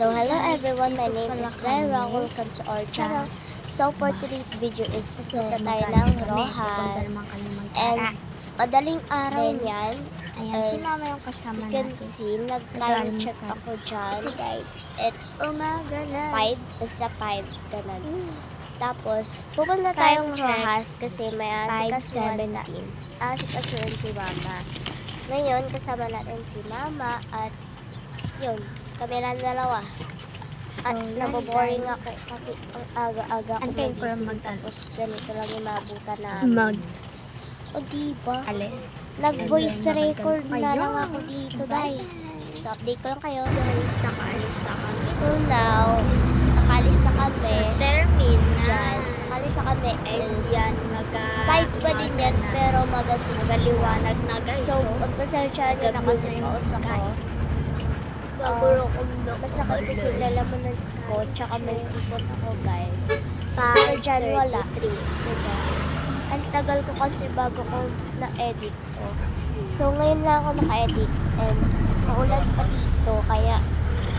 So hello everyone, my name is Zaira. Welcome to our channel. So for today's video is pupunta tayo ng Rojas. And madaling araw niyan. Ayan, si mama yung kasama You can natin. see, nag-time check ako dyan. Kasi guys, It's umaga na. 5, basta 5, ganun. Tapos, pupunta tayong Time check. Rojas kasi may asikasuhan 5:17. si Mama. Ngayon, kasama natin si Mama at yun, kami lang dalawa. At yan, naboboring guys. ako kasi ang aga-aga ako Antayin ko lang magising. mag- Tapos ganito lang yung mabutan namin. O diba? Alis. Nag-voice And then, record na Ayun. lang ako dito, Day. So, update ko lang kayo. Guys, nakaalis na kami. So now, nakalis na kami. Termin na. Dyan. Nakalis na kami. And yan, 5 pa din yan, pero mag-6. Magaliwanag na guys. So, pagpasensya nyo na kasi paus ako. Masakit kasi lalamunan ko, tsaka may sipon ako, guys. Pero dyan wala. Diba? Ang tagal ko kasi bago ko na-edit ko. So, ngayon lang ako naka-edit. And, maulan pa dito, kaya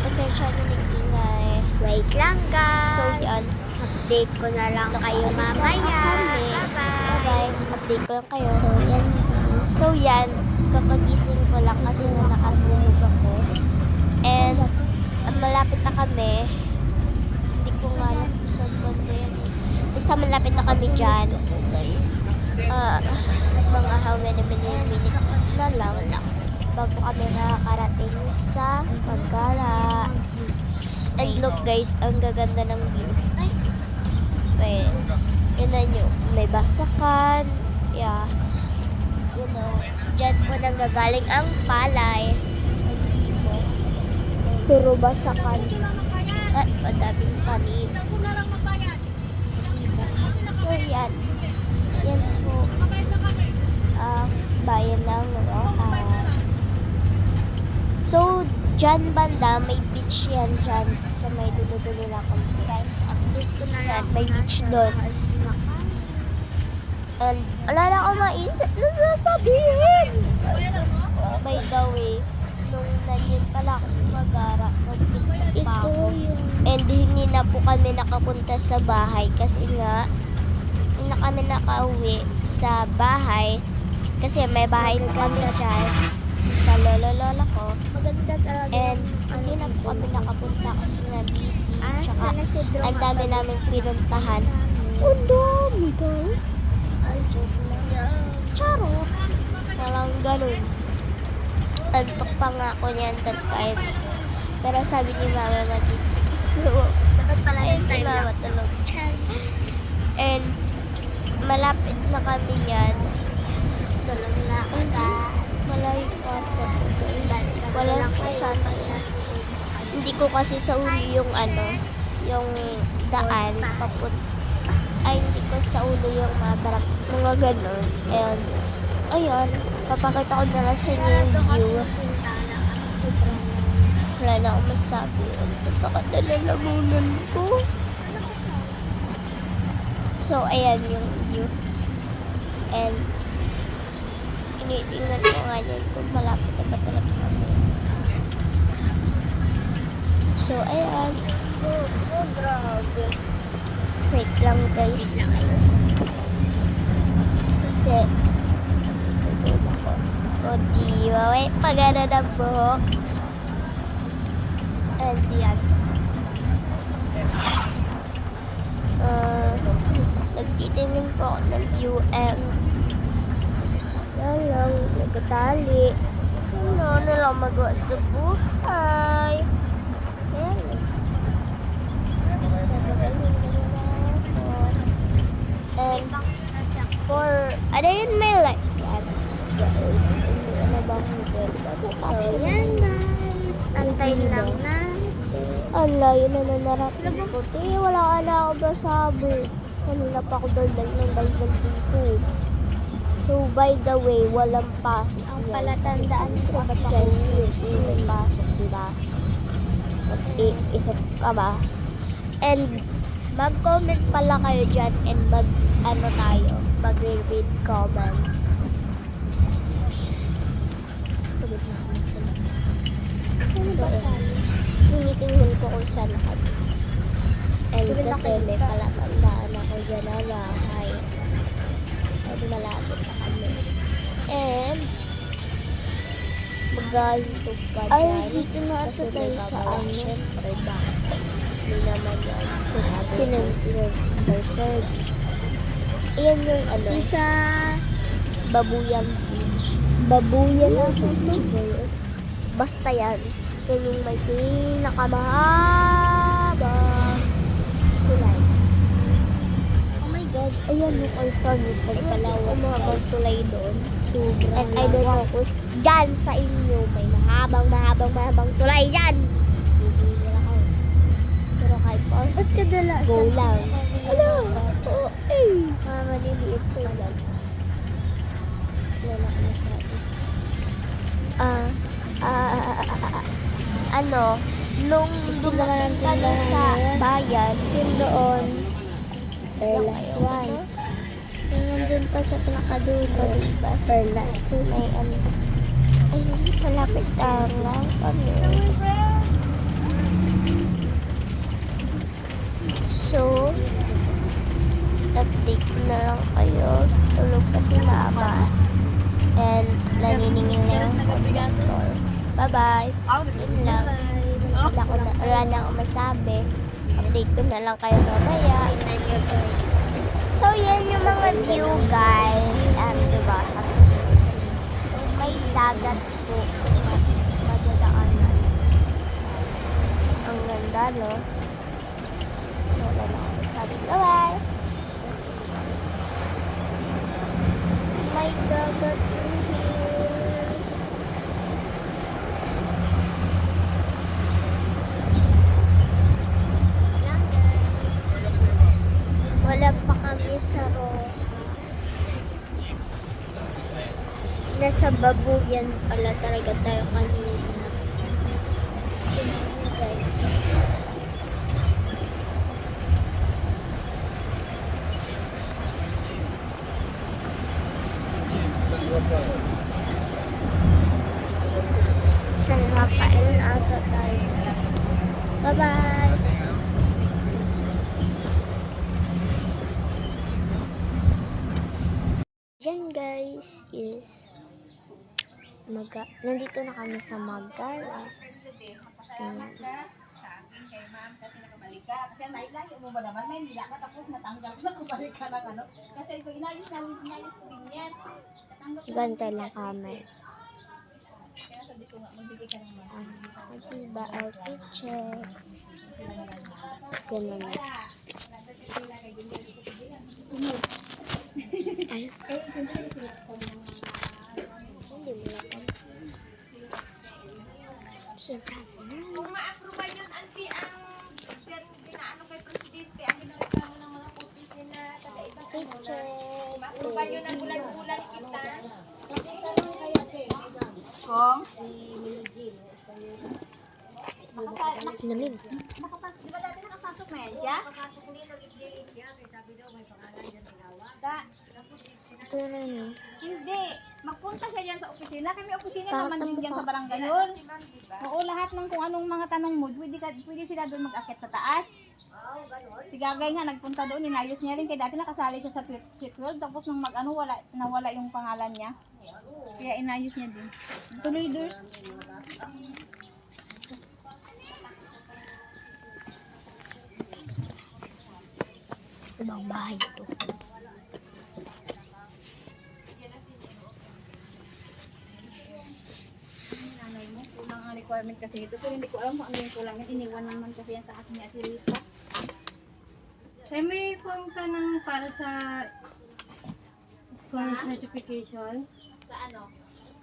pasensya nyo ng ingay. Wait lang guys. So, yan. Update ko na lang kayo Nakaalis na mamaya. kami. Bye-bye. Bye-bye. Update ko lang kayo. So, yan. Kapagising ko lang kasi na nakatulog ako. And, malapit na kami. Hindi ko nga alam kung saan banda yan. Basta malapit na kami dyan. Mga how many minutes na lang bago kami nakakarating sa Paggala. And look guys, ang gaganda ng view. Wait, yun nyo, may basakan. Yeah. You know, dyan po nanggagaling ang palay. Puro basakan. At madaming tanim. So yan. Yan po. Bayan ng Rojas. So, dyan banda, may beach yan dyan. Sa may dulo-dulo na konti. Guys, update ko na lang. May beach doon. And, wala na akong maisip na sasabihin. By the way, nung nandiyan pala ako sa Pagara, nag-tiktok pa ako. And hindi na po kami nakapunta sa bahay kasi nga, hindi na kami nakauwi sa bahay kasi may bahay kami dyan sa lolo-lola ko. Maganda talaga. And hindi na po kami nakapunta kasi nga busy. Tsaka sana si Dro ang dami namin pinuntahan. Ang dami daw. Ay, joke lang. Charot. Walang ganun. Antok pa nga ako niyan that time. Pero sabi ni mama matitsi. Dapat pala yung time Mama lapse. tulog. And malapit na kami niyan. Tulog na ako ka. Malayo pa ako. Wala po sana. Hindi ko kasi sa ulo yung yung daan papun. Ay, hindi ko sa ulo yung mga ganun. And, ayun, papakita ko na lang sa inyo yung view. Wala na akong masabi. Ang sakit na lalamunan ko. So, ayan yung view. And, tinitingnan ko nga yan kung malapit na ba talaga kami. So, ayan. Oh, grabe. Wait lang guys. Kasi, o diba, may pagana na buhok. And yan. Nagtitingin po ako ng view and lang, nagkatali. Ano lang magawa sa buhay. Ayan. And for, ano yun may like yan. Guys, ano ba So, yan guys. Antayin lang na. Ang layo na nanarating ko. Wala ka na ako masabi. Kanina pa ako daldal dito. So, by the way, walang pasok. Ang palatandaan ko kasi Guys, yung pasok, diba? Mag-iisip ka ba? And, mag-comment pala kayo dyan and magre-read comment. So, tinitingnan ko kung sa lakad. And kasi may palatandaan ako dyan na bahay. And malapit na kami. And mag-stop ka dyan. Ay, dito na ata Kasi may tayo sa babala, ano. syempre, basa. Hindi naman yan. Kinonsider for service. Ayan yung ano, Yung sa Babuyan Beach. babuyan ako. Basta yan. Yun yung may pinakamahaba tulay. Oh my God. Ayan yung alternate pagkalawak. Mahabang tulay doon. Sobrang And I don't know kung dyan sa inyo may mahabang tulay dyan. Hindi nila ako. Pero kahit po, Ba't kadalasan? go lang. Ano? Oo, eh. Mga maliliit sa ilan. Wala na sa atin. Ano, nung Gusto naman ang kami tindahan sa na yan. bayan, Yun doon. Perlas 1. Yung nandun pa sa pinakadulo. Diba? Perlas 2 may ano. Ay, hindi malapit lang kami. So, update ko na lang kayo. Tulog kasi mama. And naniningil na yung conductor. Bye-bye. Yun lang. Wala na akong masabi. Update ko na lang kayo mamaya. So, yan yung mga view, guys. Diba? May dagat po. Madadaanan. Ang ganda, no? So, wala na akong masabi. Bye-bye. May dagat in here. Wala pa kami sa Rojas. Nasa Babuyan pala talaga tayo kanina. San Rafael ata tayo. Bye-bye! Diyan guys is nandito na kami sa Magara. Kasi nailayo mo ba naman, may nila ka tapos natanggal ko na kubalik ka ng ano. Kasi ito inayos ko din yan. Bantay lang kami. Kaya sabi ko nga, magbigay ka ng mga. Diba outfit check. Ganun. Ay. Hindi mo lang. Siyempre. Kung ma-approve yun, auntie, ang pinaano kay Presidente, ang ginareklamo ng mga copies nila, kakaiba sa muna. Ma-approve yun ang bulan-bulan kita. Kung? Lamig. Nakapasok, di ba dati nakapasok na yan siya? Nakapasok dito, sabi daw may pangalan dyan ginawa. Ito na yun. Hindi. Magpunta siya dyan sa opisina. Kami opisina Takot naman ang din dyan buka. sa barangay yun. Oo, lahat ng kung anong mga tanong mo, pwede sila doon mag-akit sa taas. Si Gagay nga, nagpunta doon, inayos niya rin. Kaya dati nakasali siya sa Street World. Tapos nung mag-ano, nawala yung pangalan niya. Kaya inayos niya din. Tuloy doors. Ibang bahay ito. Nanay mo, kulang ang requirement kasi ito. Pero hindi ko alam kung ano yung kulang yan. Iniwan naman kasi yan sa akin ni Ate Lisa. Eh, may form ka ng para sa school certification. Sa ano?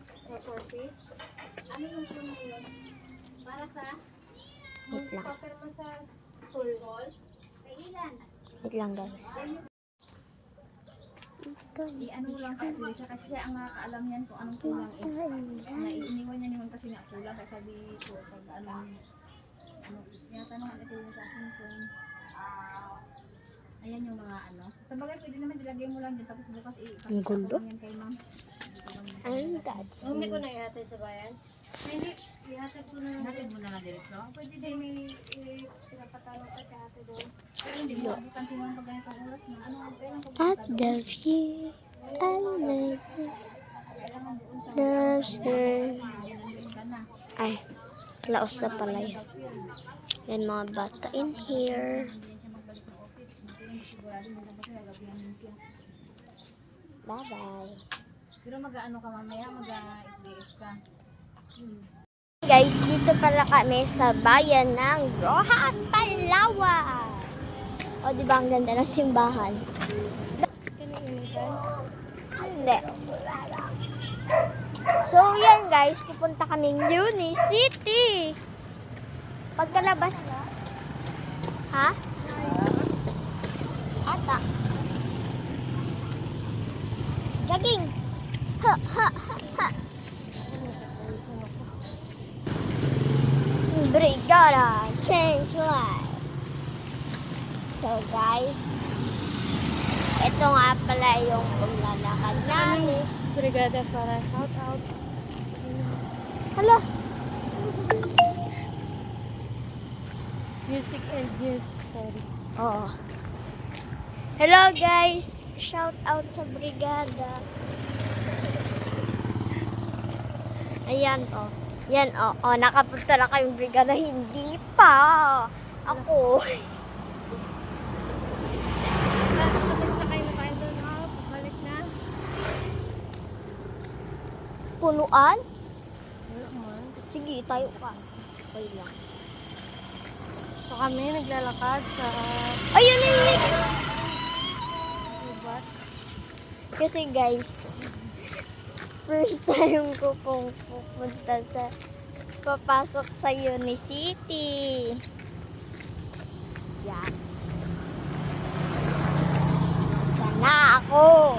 Sa courses? Ano yung form na yun? Para sa Wait lang. paper mo sa school hall? Kay ilan? Wait lang guys. I-ano mo lang kay Ate Lisa kasi siya ang nakakaalam yan kung anong kulang eh. Naiiniwan niya naman kasi nga kulang kaya sabi ko pag ano, tinatanong Ate Lisa sa akin kung ayan yung mga ano. Sa bagay pwede naman dilagay mo lang din tapos bukas Ang gulo. yan kay ma'am. And that's Hindi ko na ihatid sa bayan. Hindi, ihatid ko na lang. Natin mo na nga direct no? Pwede din may hindi mo abutan si mga ganitong oras na. Ano, kailan ko At the view, I like it. Loves her. Ay, laos na pala yun. Yan mga bata in here. Bye-bye. pero mag-ano ka mamaya, mag-FDS ka. Guys, dito pala kami sa bayan ng Rojas, Palawan. O, di ba ang ganda ng simbahan? Hindi. So, yan guys, pupunta kaming Unicity. Pagkalabas na. Ha? Ata. Jogging. Ha, ha, ha, ha. Brigada, change lives. So guys, ito nga pala yung paglalakad namin. Brigada para shout out. Hala, Music and news. Sorry. oo. Hello guys, shout out sa Brigada. Ayan oh. Yan oh, nakapunta na kayong Brigada, hindi pa. Ako. Balik na kayo na tayo doon. Balik na. Punuan? Wala man. Sige, tayo ka. Okay lang. So kami naglalakad sa Ayun na yun. lubat. Kasi guys, first time ko pong papasok sa Unicity. Yan. Yan na ako.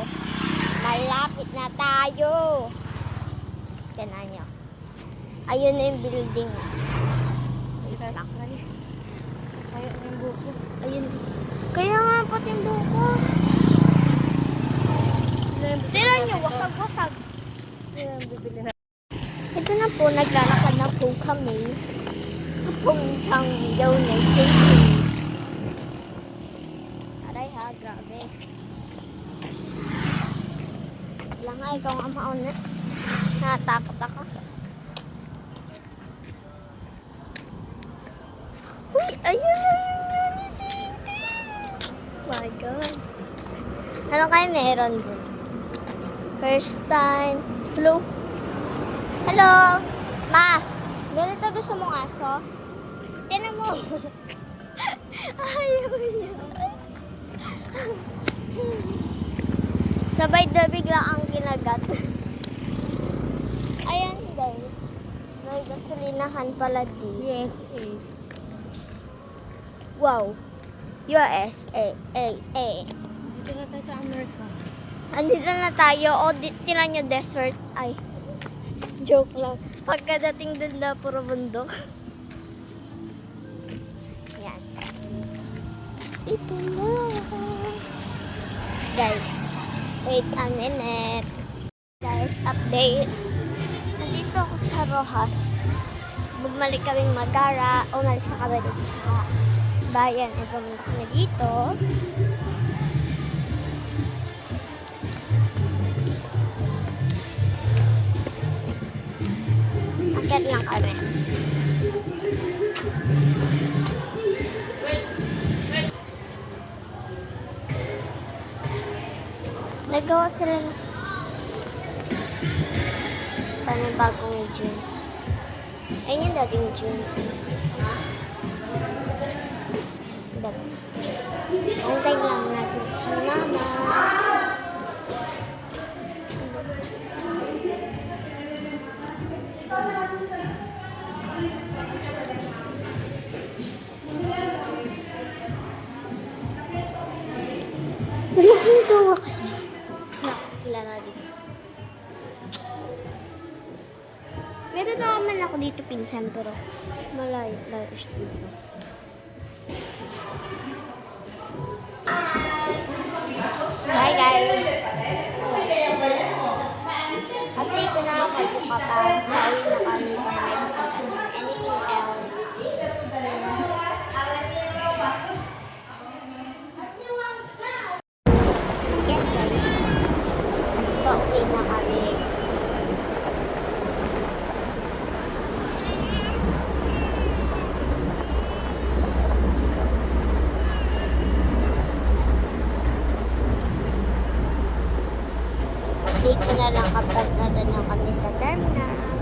Malapit na tayo. Tignan nyo. Ayun na yung building. Wait lang. Kaya yung buko. Ayun. Kaya nga pati yung buko. Tira nyo, wasag-wasag. Yan ang bibili na. Ito na po, naglalakad na po kami. Papuntang Unicity. Aray ha, grabe. Lang nga, ikaw nga mauna. Natakot ako. Uy, ayun na yung Unicity! My God. Ano kayo meron dun? First time, flu. Hello! Ma! Ganito gusto mong aso? Tinan mo! Ayaw niya. Sabay na bigla ang kinagat. Ayan guys. May gasolinahan pala dito. USA. Wow! USA. Dito na tayo sa Amerika. Andito na tayo. O, tinan nyo desert. Ay. Joke lang. Pagkadating dun na puro bundok. Yan. Ito na. Guys, wait a minute. Guys, update. Nandito ako sa Rojas. Bumalik kaming Magara. Umalis sa kami dito sa bayan. E pumunta kami dito. Akit lang kami. Nagawa sila ng panibagong June. Ayun yung dating June. Antay lang natin si Mama. Wala kang gawa kasi. Nakakila na dito. Meron naman ako dito pinsan pero malayo dito. Hi guys! Update ko na ako kayo kapag pauwi na kami anything else. i-update ko na lang kapag nandun na kami sa terminal.